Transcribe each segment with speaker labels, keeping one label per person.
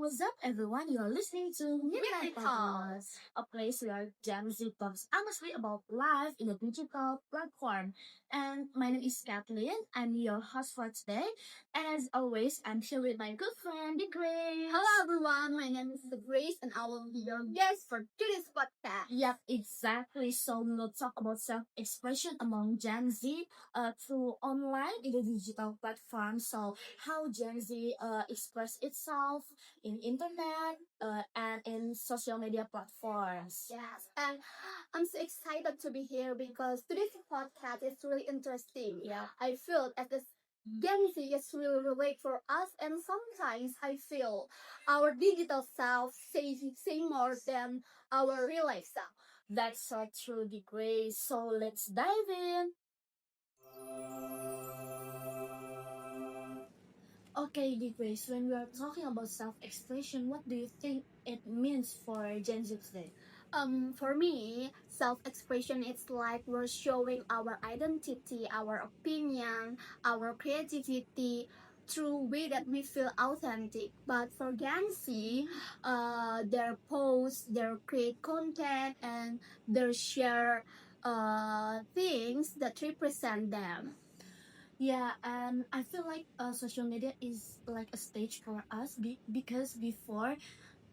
Speaker 1: what's up, everyone? You're listening to
Speaker 2: Midnight
Speaker 1: Midnight Talks, a place where Gen Z talks honestly about life in a digital platform. And my name is Kathleen. I'm your host for today. And as always, I'm here with my good friend, the Grace.
Speaker 2: Hello everyone, my name is Grace and I will be your guest for today's podcast.
Speaker 1: Yep, exactly. So we will talk about self-expression among Gen Z through online in the digital platform. So how Gen Z express itself in internet and in social media platforms.
Speaker 2: Yes, and I'm so excited to be here because today's podcast is really interesting.
Speaker 1: Yeah.
Speaker 2: I feel as this Gen Z is really relate for us and sometimes I feel our digital self say more than our real life self.
Speaker 1: That's so true, the Grace. So let's dive in. Okay, the Grace, when we are talking about self-expression, what do you think it means for Gen Z today?
Speaker 2: For me, self-expression is like we're showing our identity, our opinion, our creativity through way that we feel authentic. But for Gen Z, their posts, their create content, and their share things that represent them.
Speaker 1: Yeah, and I feel like social media is like a stage for us because before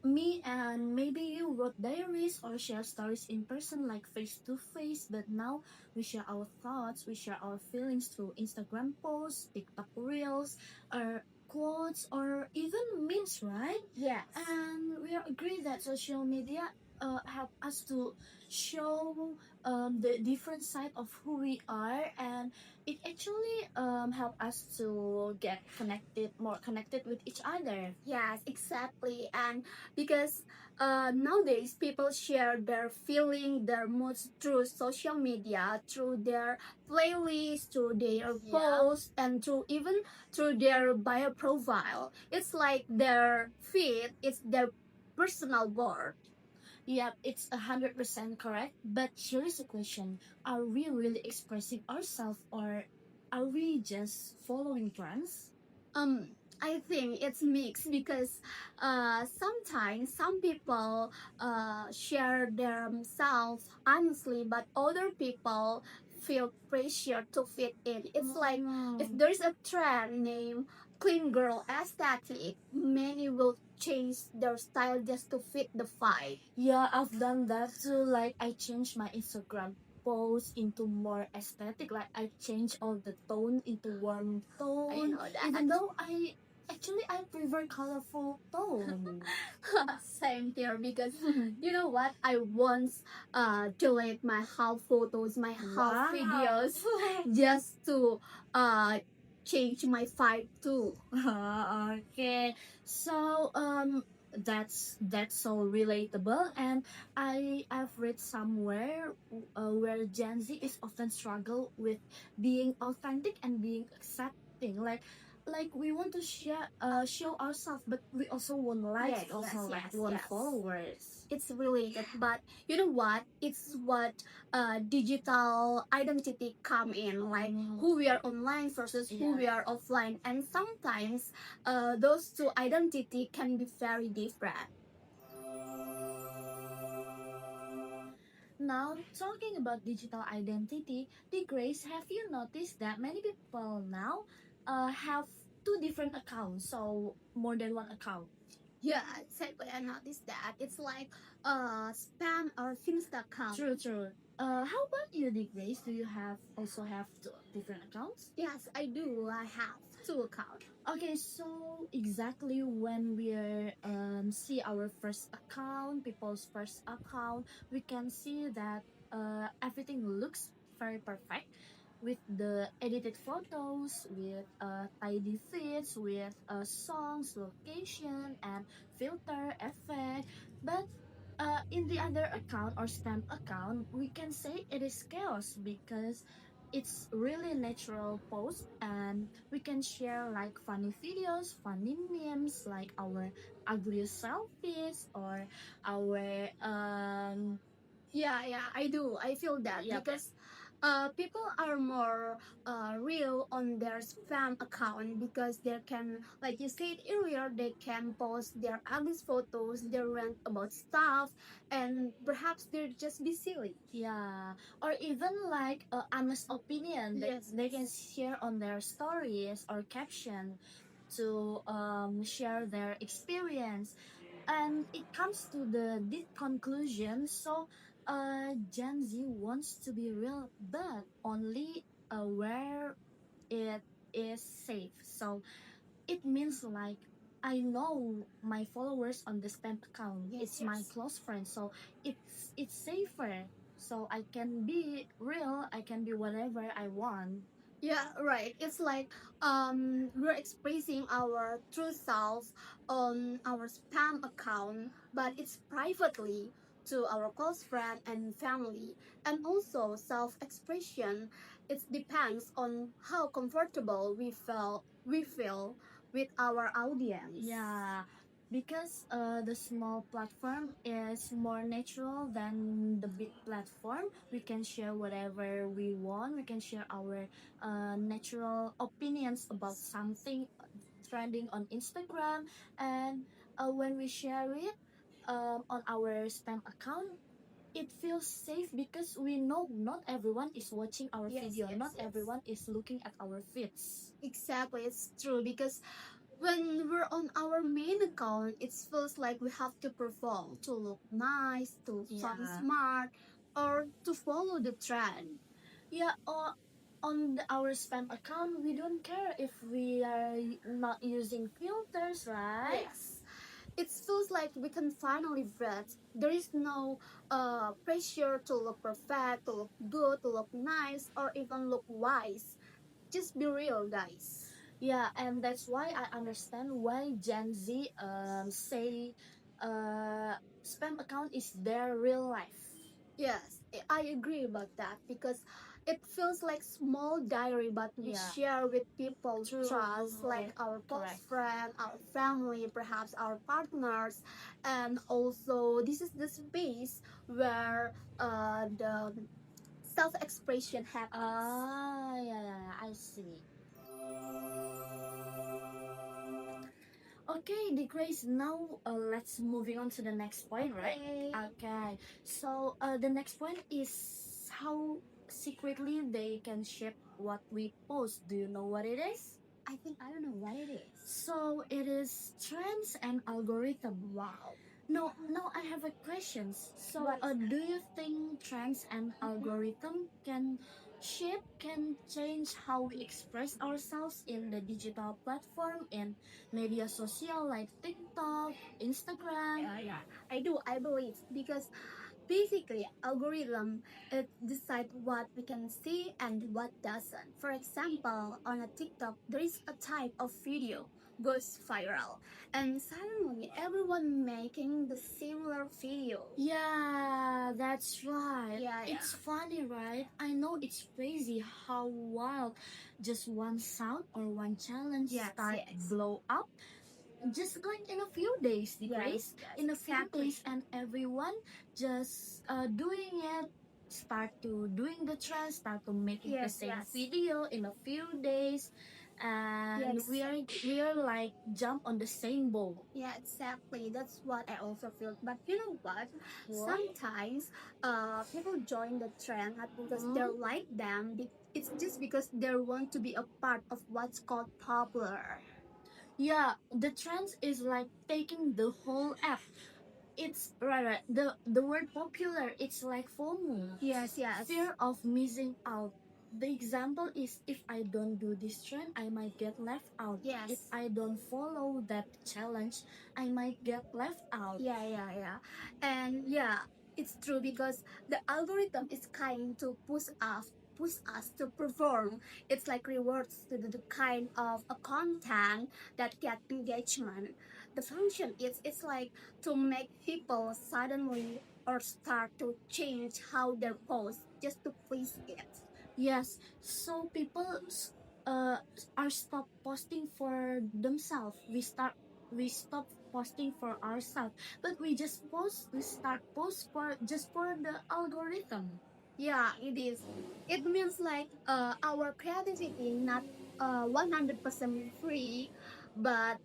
Speaker 1: me and maybe you wrote diaries or share stories in person like face to face, but now we share our thoughts, we share our feelings through Instagram posts, TikTok reels, or quotes, or even memes, right?
Speaker 2: Yes.
Speaker 1: And we agree that social media help us to show the different side of who we are, and it actually help us to get connected, more connected with each other.
Speaker 2: Yes, exactly. And because nowadays people share their feeling, their moods through social media, through their playlists, through their posts, and through even through their bio profile. It's like their feed, it's their personal world.
Speaker 1: Yep, it's 100% correct. But here is a question: are we really expressing ourselves, or are we just following trends?
Speaker 2: Um, I think it's mixed because sometimes some people share themselves honestly, but other people feel pressure to fit in. It's like if there's a trend named clean girl aesthetic, many will change their style just to fit the vibe.
Speaker 1: Yeah, I've done that too. Like I changed my Instagram post into more aesthetic. Like I changed all the tone into warm
Speaker 2: I
Speaker 1: tone.
Speaker 2: know that.
Speaker 1: Even though I prefer colorful tone.
Speaker 2: Same here because you know what? I once delete my half photos, my half videos just to uh change my vibe too.
Speaker 1: Okay, so that's so relatable, and I've read somewhere where Gen Z is often struggle with being authentic and being accepting, like we want to show ourselves, but we also want likes,
Speaker 2: Yes,
Speaker 1: we also
Speaker 2: yes,
Speaker 1: like
Speaker 2: yes,
Speaker 1: want
Speaker 2: yes.
Speaker 1: followers.
Speaker 2: It's related, but you know what? It's what digital identity come in, like who we are online versus who we are offline, and sometimes those two identity can be very different.
Speaker 1: Now, talking about digital identity, the Grace, have you noticed that many people now have two different accounts, so more than one account?
Speaker 2: Yeah, exactly. I noticed that. It's like spam or Finsta account.
Speaker 1: True, true. How about you, the Grace? Do you also have two different accounts?
Speaker 2: Yes, I do. I have two accounts.
Speaker 1: Okay, so exactly when we see our first account, people's first account, we can see that everything looks very perfect with the edited photos, with tidy feeds, with songs, location, and filter effect. But in the other account or spam account, we can say it is chaos because it's really natural post, and we can share like funny videos, funny memes, like our ugliest selfies or our
Speaker 2: Yeah, I do. I feel that
Speaker 1: Yep.
Speaker 2: because People are more real on their spam account because they can, like you said earlier, they can post their ugly photos, they rant about stuff, and perhaps they're just be silly.
Speaker 1: Yeah, or even like a honest opinion that
Speaker 2: Yes.
Speaker 1: they can share on their stories or caption to share their experience, and it comes to the this conclusion. So, Gen Z wants to be real, but only where it is safe. So it means like I know my followers on the spam account.
Speaker 2: Yes,
Speaker 1: It's my
Speaker 2: yes.
Speaker 1: close friend, so it's safer. So I can be real. I can be whatever I want.
Speaker 2: Yeah, right. It's like we're expressing our true self on our spam account, but it's privately to our close friend and family. And also self-expression, it depends on how comfortable we feel with our audience.
Speaker 1: Yeah, because the small platform is more natural than the big platform. We can share whatever we want. We can share our natural opinions about something trending on Instagram, and when we share it on our spam account, it feels safe because we know not everyone is watching our
Speaker 2: Yes,
Speaker 1: video.
Speaker 2: yes,
Speaker 1: Not
Speaker 2: yes.
Speaker 1: everyone is looking at our feeds.
Speaker 2: Exactly, it's true because when we're on our main account, it feels like we have to perform to look nice, to sound
Speaker 1: Yeah.
Speaker 2: smart, or to follow the trend.
Speaker 1: Yeah, or on our spam account, we don't care if we are not using filters, right?
Speaker 2: Yes. It feels like we can finally breathe. There is no pressure to look perfect, to look good, to look nice, or even look wise. Just be real, guys.
Speaker 1: Yeah, and that's why I understand why Gen Z say spam account is their real life.
Speaker 2: Yes, I agree about that because it feels like small diary, but we
Speaker 1: Yeah.
Speaker 2: share with people we
Speaker 1: True.
Speaker 2: trust, like our close
Speaker 1: Correct.
Speaker 2: friend, our family, perhaps our partners, and also this is the space where the self-expression happens.
Speaker 1: Ah, yeah, yeah, yeah, I see. Okay, the Grace. Now, let's moving on to the next point, right?
Speaker 2: Okay.
Speaker 1: Okay. So, the next point is how secretly they can shape what we post. Do you know what it is?
Speaker 2: I think I don't know what it is.
Speaker 1: So it is trends and algorithm.
Speaker 2: Wow.
Speaker 1: No, no, I have a questions. So,
Speaker 2: What is
Speaker 1: do you think trends and algorithm can change how we express ourselves in the digital platform in media social like TikTok, Instagram?
Speaker 2: Yeah, I do. I believe because basically algorithm it decide what we can see and what doesn't. For example, on a TikTok, there is a type of video goes viral, and suddenly everyone making the similar video.
Speaker 1: Yeah, that's right.
Speaker 2: Yeah, yeah.
Speaker 1: It's funny, right? I know it's crazy how wild just one sound or one challenge
Speaker 2: Yes,
Speaker 1: start
Speaker 2: yes.
Speaker 1: blow up just like in a few days, the
Speaker 2: Yes,
Speaker 1: Grace.
Speaker 2: yes,
Speaker 1: In a few
Speaker 2: exactly.
Speaker 1: days, and everyone just doing it, start to doing the trend, start to making the
Speaker 2: Yes,
Speaker 1: same
Speaker 2: yes.
Speaker 1: video in a few days, and
Speaker 2: Yes.
Speaker 1: we are like jump on the same boat.
Speaker 2: Yeah, exactly. That's what I also feel. But you know what?
Speaker 1: What?
Speaker 2: Sometimes people join the trend not because
Speaker 1: Hmm?
Speaker 2: they like them. It's just because they want to be a part of what's called popular.
Speaker 1: Yeah, the trend is like taking the whole app. It's right. The word popular. It's like FOMO.
Speaker 2: Yes, yes.
Speaker 1: Fear of missing out. The example is if I don't do this trend, I might get left out.
Speaker 2: Yes.
Speaker 1: If I don't follow that challenge, I might get left out.
Speaker 2: Yeah, yeah, yeah. And yeah, it's true because the algorithm is kind to push us to perform. It's like rewards to the kind of a content that get engagement. The function is it's like to make people suddenly or start to change how they post just to please it.
Speaker 1: Yes, so people uh are stop posting for themselves. We stop posting for ourselves, but we start post for just for the algorithm.
Speaker 2: Yeah, it is. It means like our creativity not 100% free, but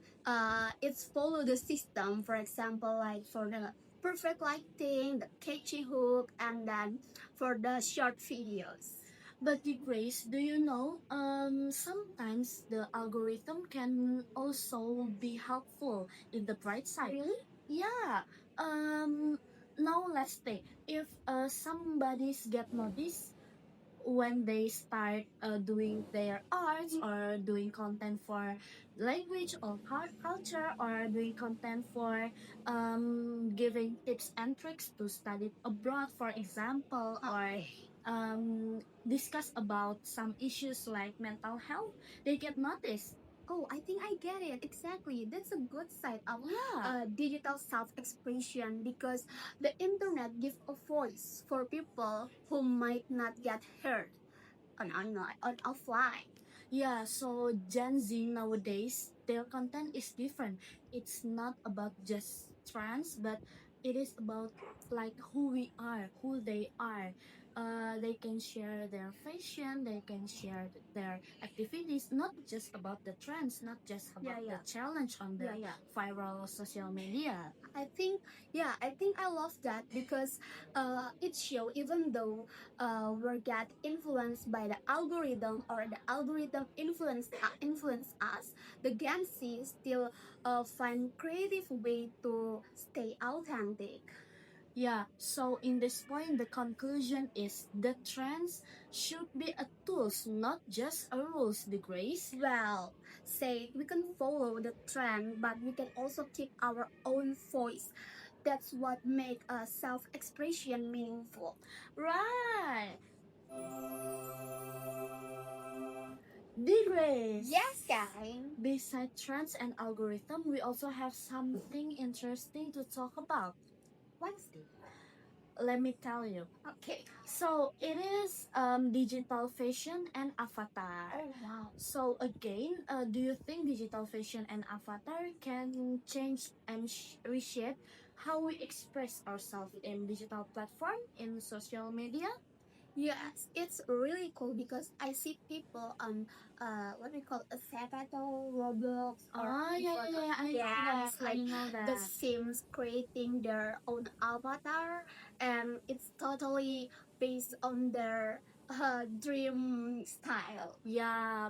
Speaker 2: it's follow the system. For example, like for the perfect lighting, the catchy hook, and then for the short videos.
Speaker 1: But the Grace, do you know? Sometimes the algorithm can also be helpful in the bright side.
Speaker 2: Really?
Speaker 1: Yeah. Um. Now let's say if somebody's get noticed when they start doing their arts or doing content for language or culture or doing content for giving tips and tricks to study abroad, for example, or
Speaker 2: Okay.
Speaker 1: discuss about some issues like mental health, they get noticed.
Speaker 2: Oh, I think I get it. Exactly. That's a good side of
Speaker 1: Yeah.
Speaker 2: digital self-expression because the internet gives a voice for people who might not get heard on online, on offline.
Speaker 1: Yeah, so Gen Z nowadays, their content is different. It's not about just trends, but it is about like who we are, who they are. They can share their fashion, they can share their activities, not just about the trends, not just
Speaker 2: Yeah,
Speaker 1: about the
Speaker 2: yeah.
Speaker 1: challenge on the
Speaker 2: Yeah.
Speaker 1: viral social media.
Speaker 2: I think, yeah, I think I love that because it show even though we get influenced by the algorithm or the algorithm influence us, the Gen Z still find creative way to stay authentic.
Speaker 1: Yeah, so in this point, the conclusion is the trends should be a tools, not just a rules, the Grace.
Speaker 2: Well, say we can follow the trend, but we can also keep our own voice. That's what make a self-expression meaningful.
Speaker 1: Right. The Grace.
Speaker 2: Yes, guys.
Speaker 1: Beside trends and algorithm, we also have something interesting to talk about.
Speaker 2: What's it?
Speaker 1: Let me tell you.
Speaker 2: Okay.
Speaker 1: So it is digital fashion and avatar.
Speaker 2: Oh wow.
Speaker 1: So again, do you think digital fashion and avatar can change and reshape how we express ourselves in digital platform in social media?
Speaker 2: Yes, it's really cool because I see people on what we call a Zapato, Roblox, or
Speaker 1: Ah, yeah, yeah, yeah. I know that.
Speaker 2: games
Speaker 1: I
Speaker 2: like
Speaker 1: know
Speaker 2: the
Speaker 1: that.
Speaker 2: Sims creating their own avatar, and it's totally based on their dream style.
Speaker 1: Yeah.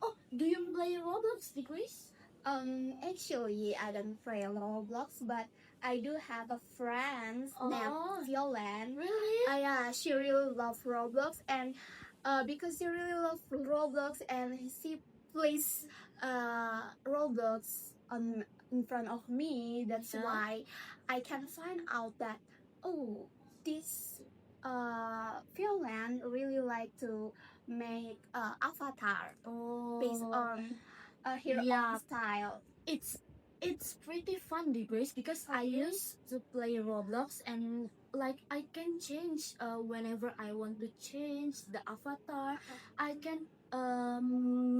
Speaker 1: Oh, do you play Roblox, Degrees?
Speaker 2: Actually, I don't play Roblox, but I do have a friend named
Speaker 1: Oh,
Speaker 2: Violet.
Speaker 1: really?
Speaker 2: Yeah, she really loves Roblox, and because she really loves Roblox, and she plays Roblox on in front of me. That's
Speaker 1: Yeah.
Speaker 2: why I can find out that oh, this Violet really like to make avatar based
Speaker 1: Oh,
Speaker 2: on her
Speaker 1: yeah.
Speaker 2: own style.
Speaker 1: It's it's pretty fun, Grace, because I
Speaker 2: Okay.
Speaker 1: used to play Roblox and like I can change whenever I want to change the avatar. I can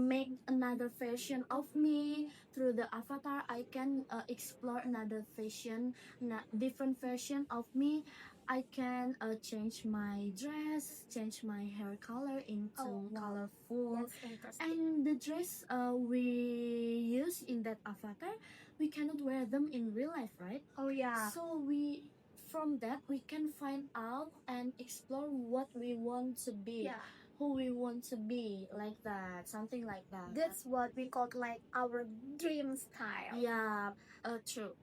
Speaker 1: make another version of me through the avatar. I can explore another version, different version of me. I can change my dress, change my hair color into
Speaker 2: Oh, wow.
Speaker 1: colorful.
Speaker 2: That's interesting.
Speaker 1: And the dress we use in that avatar, we cannot wear them in real life, right?
Speaker 2: Oh yeah.
Speaker 1: So we from that we can find out and explore what we want to be,
Speaker 2: Yeah.
Speaker 1: who we want to be, like that, something like that.
Speaker 2: That's what we call like our dream style.
Speaker 1: Yeah, true.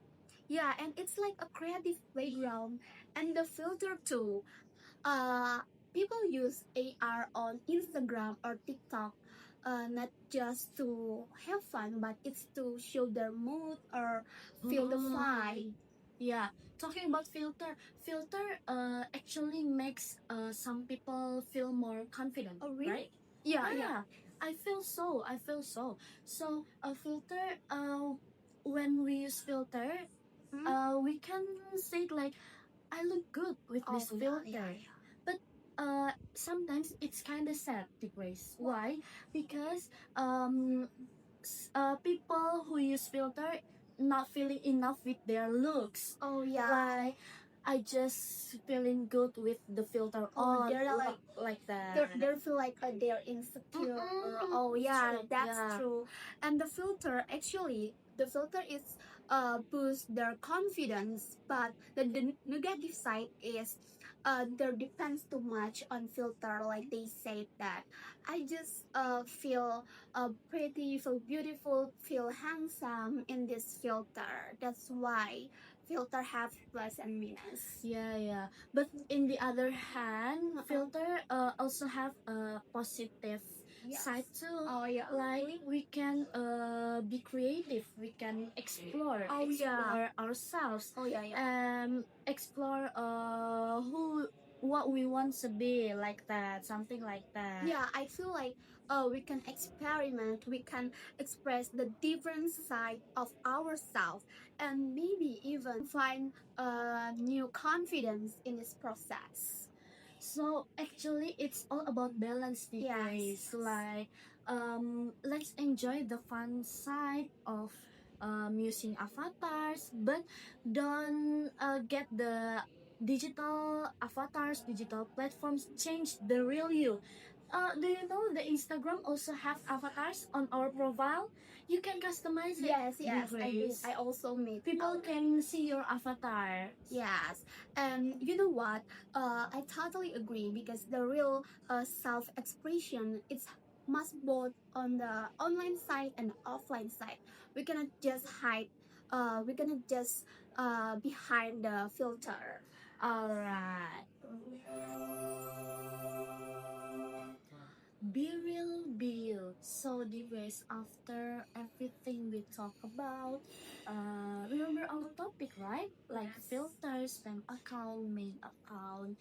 Speaker 2: Yeah, and it's like a creative playground and the filter too. Uh People use AR on Instagram or TikTok not just to have fun but it's to show their mood or feel the vibe.
Speaker 1: Yeah, talking about filter actually makes some people feel more confident,
Speaker 2: Oh really?
Speaker 1: right?
Speaker 2: Yeah, yeah.
Speaker 1: Yeah, I feel so. I feel so. So a filter, when we use filter,
Speaker 2: Hmm?
Speaker 1: we can say it like, I look good with
Speaker 2: Oh
Speaker 1: this
Speaker 2: yeah,
Speaker 1: filter.
Speaker 2: yeah.
Speaker 1: But sometimes it's kind of sad, the Grace. Why? Because people who use filter not feeling enough with their looks.
Speaker 2: Oh yeah.
Speaker 1: Like I just feeling good with the filter
Speaker 2: Oh,
Speaker 1: on,
Speaker 2: they're
Speaker 1: like that.
Speaker 2: they feel like they're insecure. Oh yeah,
Speaker 1: True.
Speaker 2: that's
Speaker 1: Yeah.
Speaker 2: true. And the filter is boost their confidence, but the negative side is there depends too much on filter. Like they say that I just feel pretty, feel beautiful, feel handsome in this filter. That's why filter have plus and minus.
Speaker 1: Yeah, yeah. But in the other hand, filter also have a positive
Speaker 2: Yes.
Speaker 1: side too.
Speaker 2: Oh yeah.
Speaker 1: Like we can be creative. We can explore,
Speaker 2: Oh, yeah.
Speaker 1: explore ourselves,
Speaker 2: Oh yeah, yeah.
Speaker 1: explore who what we want to be, like that, something like that.
Speaker 2: Yeah, I feel like we can experiment, we can express the different side of ourselves, and maybe even find new confidence in this process.
Speaker 1: So actually, it's all about balance these days.
Speaker 2: Yes.
Speaker 1: Like, let's enjoy the fun side of using avatars, but don't get the digital avatars, digital platforms change the real you. Do you know the Instagram also have avatars on our profile? You can customize it.
Speaker 2: Yes, yes, I did.
Speaker 1: Grace.
Speaker 2: I also made
Speaker 1: People can see your avatar.
Speaker 2: Yes, and you know what? I totally agree because the real self-expression it's must both on the online side and the offline side. We cannot just hide. We cannot just behind the filter.
Speaker 1: Alright. Be real, be you. So, Divas, after everything we talk about, remember our topic, right? Like
Speaker 2: Yes.
Speaker 1: filters, spam account, main account,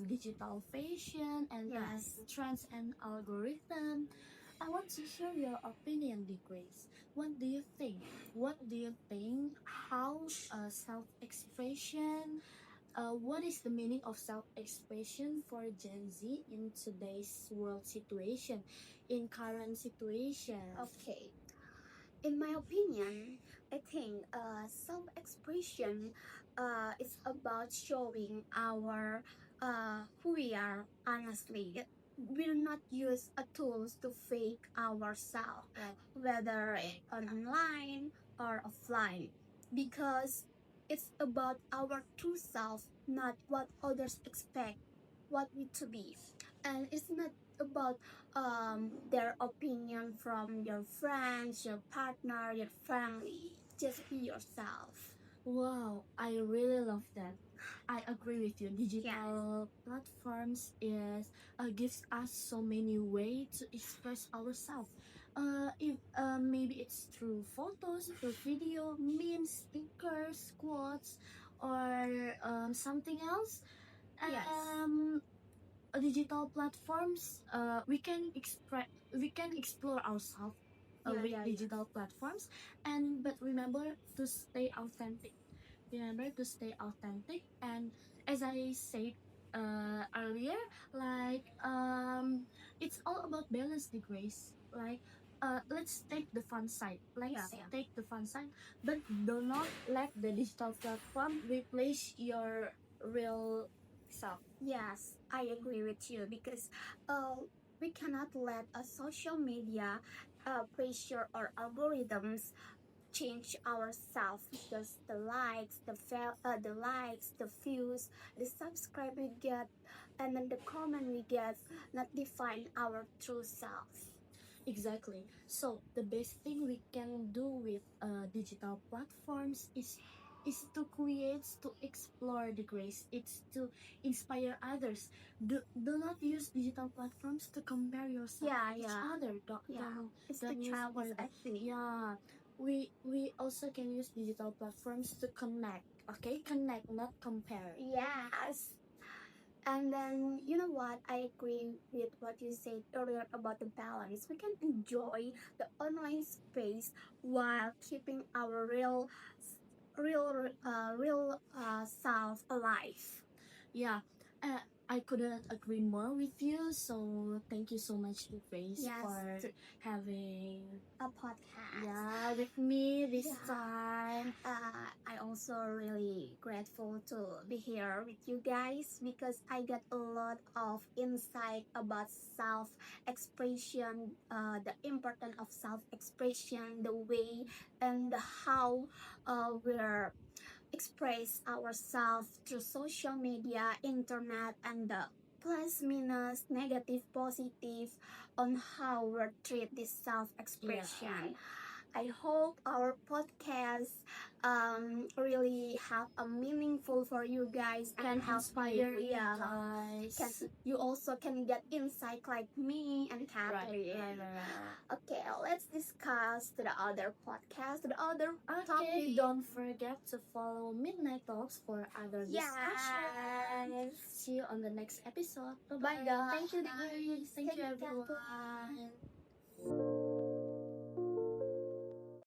Speaker 1: digital fashion, and
Speaker 2: Yes.
Speaker 1: trends and algorithm. I want to hear your opinion, Grace. What do you think? What do you think? How self-expression what is the meaning of self-expression for Gen Z in today's world situation, in current situation?
Speaker 2: Okay. In my opinion, I think self-expression is about showing our who we are honestly. We'll not use a tools to fake ourselves, whether online or offline, because it's about our true self, not what others expect what we to be, and it's not about their opinion from your friends, your partner, your family. Just be yourself.
Speaker 1: Wow, I really love that. I agree with you. Digital platforms is gives us so many ways to express ourselves. If maybe it's through photos, through video, memes, stickers, quotes, or something else.
Speaker 2: Yes.
Speaker 1: Digital platforms, we can explore ourselves with digital platforms, and but remember to stay authentic. Remember to stay authentic, and as I said earlier, like it's all about balance, the Grace. Like let's take the fun side. Let's take the fun side, but do not let the digital platform replace your real self.
Speaker 2: Yes, I agree with you because we cannot let a social media pressure or algorithms change ourselves because the likes, the views, the subscribe we get, and then the comment we get not define our true self.
Speaker 1: Exactly. So the best thing we can do with digital platforms is to create, to explore the Grace. It's to inspire others. Do not use digital platforms to compare yourself with each other.
Speaker 2: It's
Speaker 1: Don't
Speaker 2: the
Speaker 1: use
Speaker 2: child's
Speaker 1: for-
Speaker 2: I think.
Speaker 1: Yeah, we also can use digital platforms to connect. Okay, connect, not compare.
Speaker 2: Yes. And then, you know what? I agree with what you said earlier about the balance. We can enjoy the online space while keeping our real self alive.
Speaker 1: Yeah. I couldn't agree more with you. So thank you so much, Grace,
Speaker 2: Yes,
Speaker 1: for having
Speaker 2: a podcast.
Speaker 1: with me this
Speaker 2: Yeah.
Speaker 1: time.
Speaker 2: I also really grateful to be here with you guys because I got a lot of insight about self-expression, the importance of self-expression, the way and how we're express ourselves through social media, internet, and the plus minus negative positive on how we treat this self-expression. I hope our podcast really have a meaningful for you guys
Speaker 1: Can
Speaker 2: and help
Speaker 1: inspire
Speaker 2: you.
Speaker 1: you guys.
Speaker 2: Can, you also can get insight like me and
Speaker 1: Right,
Speaker 2: Kathleen.
Speaker 1: right.
Speaker 2: Okay, let's discuss to the other podcast, to the other
Speaker 1: Okay,
Speaker 2: topic.
Speaker 1: don't forget to follow Midnight Talks for other discussions.
Speaker 2: Yes.
Speaker 1: See you on the next episode.
Speaker 2: Bye, guys.
Speaker 1: Thank you, Grace. Thank you,
Speaker 2: Thank you, Kathleen.
Speaker 1: everyone.